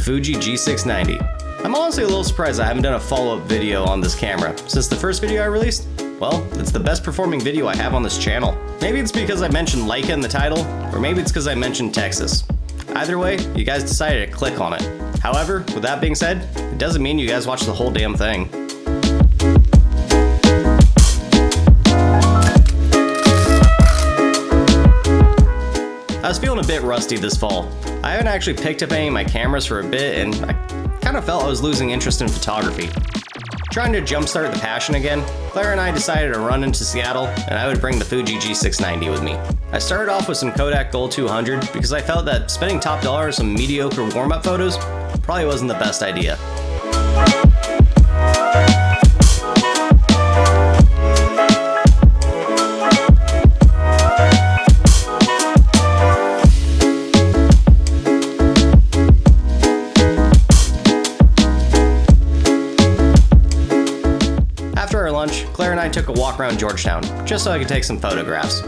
Fuji G690. I'm honestly a little surprised I haven't done a follow-up video on this camera, since the first video I released, well, it's the best performing video I have on this channel. Maybe it's because I mentioned Leica in the title, or maybe it's because I mentioned Texas. Either way, you guys decided to click on it. However, with that being said, it doesn't mean you guys watch the whole damn thing. I was feeling a bit rusty this fall. I haven't actually picked up any of my cameras for a bit, and I kind of felt I was losing interest in photography. Trying to jumpstart the passion again, Claire and I decided to run into Seattle, and I would bring the Fuji G690 with me. I started off with some Kodak Gold 200 because I felt that spending top dollar on some mediocre warm-up photos probably wasn't the best idea. After our lunch, Claire and I took a walk around Georgetown, just so I could take some photographs.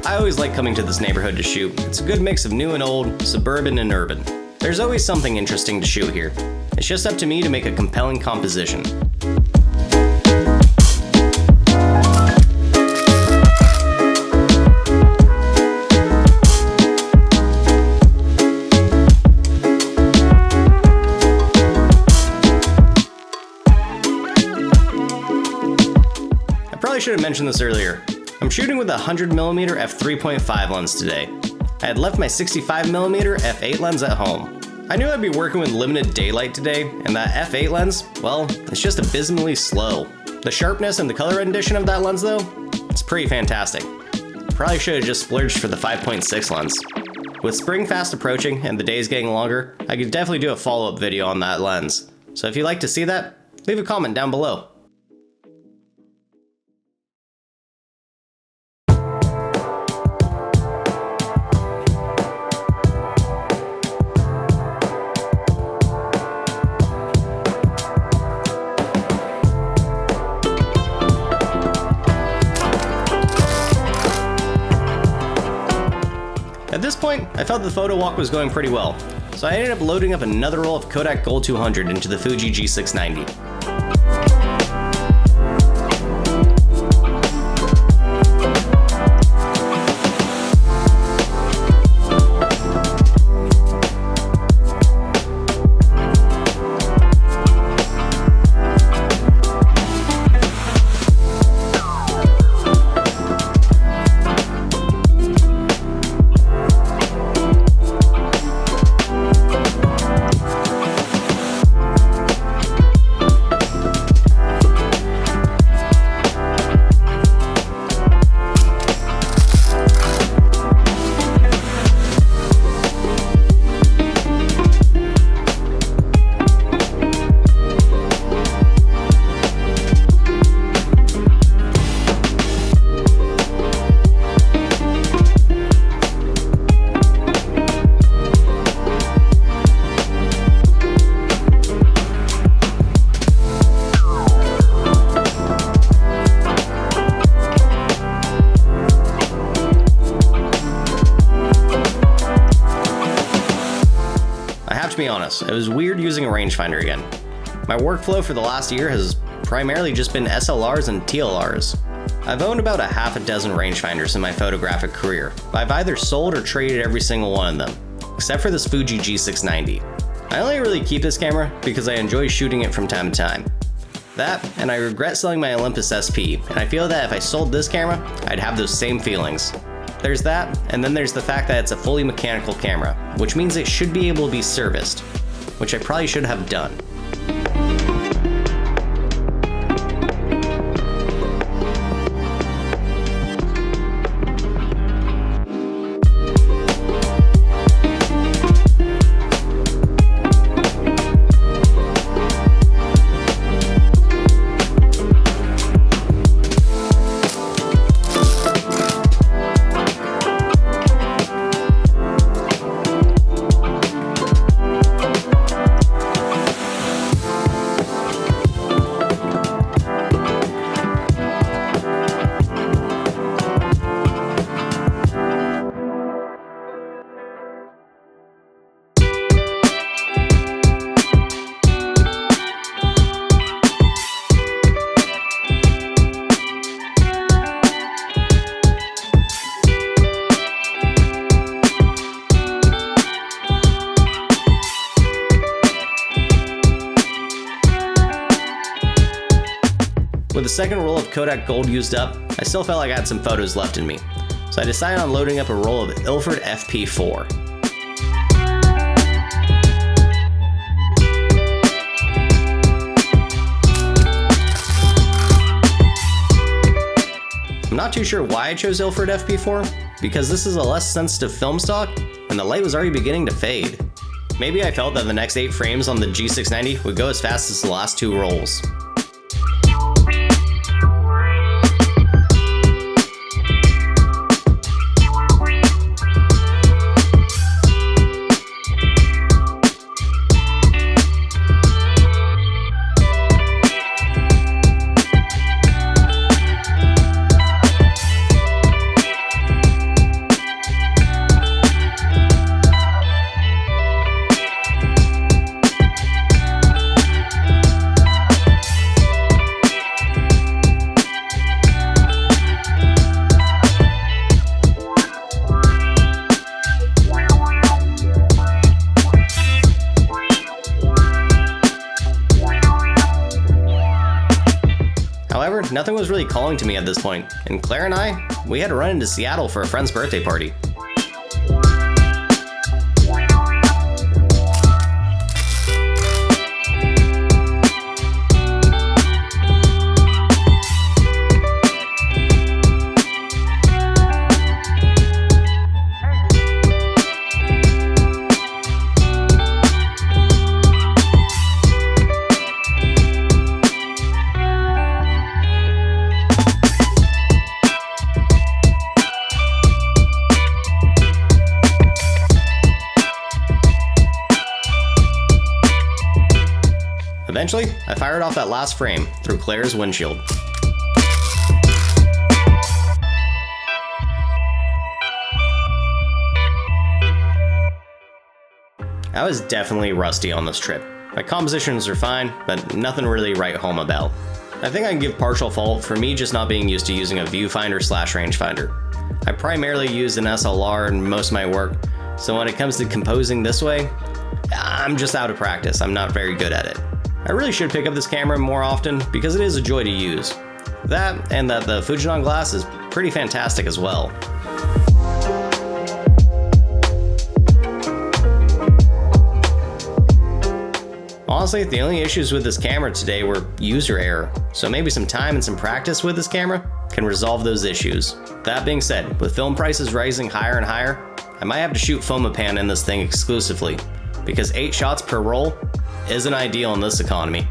I always like coming to this neighborhood to shoot. It's a good mix of new and old, suburban and urban. There's always something interesting to shoot here. It's just up to me to make a compelling composition. I probably should have mentioned this earlier. I'm shooting with a 100mm f3.5 lens today. I had left my 65mm f8 lens at home. I knew I'd be working with limited daylight today, and that f8 lens, well, it's just abysmally slow. The sharpness and the color rendition of that lens though, it's pretty fantastic. Probably should have just splurged for the 5.6 lens. With spring fast approaching and the days getting longer, I could definitely do a follow-up video on that lens. So if you'd like to see that, leave a comment down below. At this point, I felt the photo walk was going pretty well, so I ended up loading up another roll of Kodak Gold 200 into the Fuji G690. To be honest, it was weird using a rangefinder again. My workflow for the last year has primarily just been SLRs and TLRs. I've owned about a half a dozen rangefinders in my photographic career, but I've either sold or traded every single one of them, except for this Fuji G690. I only really keep this camera because I enjoy shooting it from time to time. That, and I regret selling my Olympus SP, and I feel that if I sold this camera, I'd have those same feelings. There's that, and then there's the fact that it's a fully mechanical camera, which means it should be able to be serviced, which I probably should have done. second roll of Kodak Gold used up, I still felt like I had some photos left in me, so I decided on loading up a roll of Ilford FP4. I'm not too sure why I chose Ilford FP4, because this is a less sensitive film stock, and the light was already beginning to fade. Maybe I felt that the next 8 frames on the G690 would go as fast as the last 2 rolls. However, nothing was really calling to me at this point, and Claire and I, we had to run into Seattle for a friend's birthday party. Eventually, I fired off that last frame through Claire's windshield. I was definitely rusty on this trip. My compositions are fine, but nothing to really write home about. I think I can give partial fault for me just not being used to using a viewfinder / rangefinder. I primarily use an SLR in most of my work, so when it comes to composing this way, I'm just out of practice. I'm not very good at it. I really should pick up this camera more often because it is a joy to use. That, and that the Fuji glass is pretty fantastic as well. Honestly, the only issues with this camera today were user error, so maybe some time and some practice with this camera can resolve those issues. That being said, with film prices rising higher and higher, I might have to shoot Fomapan in this thing exclusively, because 8 shots per roll isn't ideal in this economy.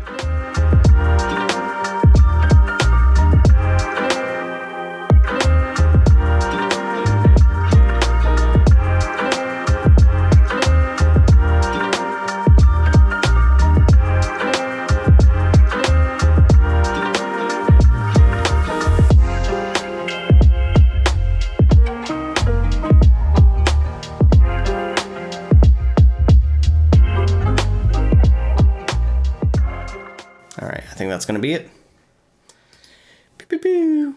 Alright, I think that's going to be it. Pew, pew, pew.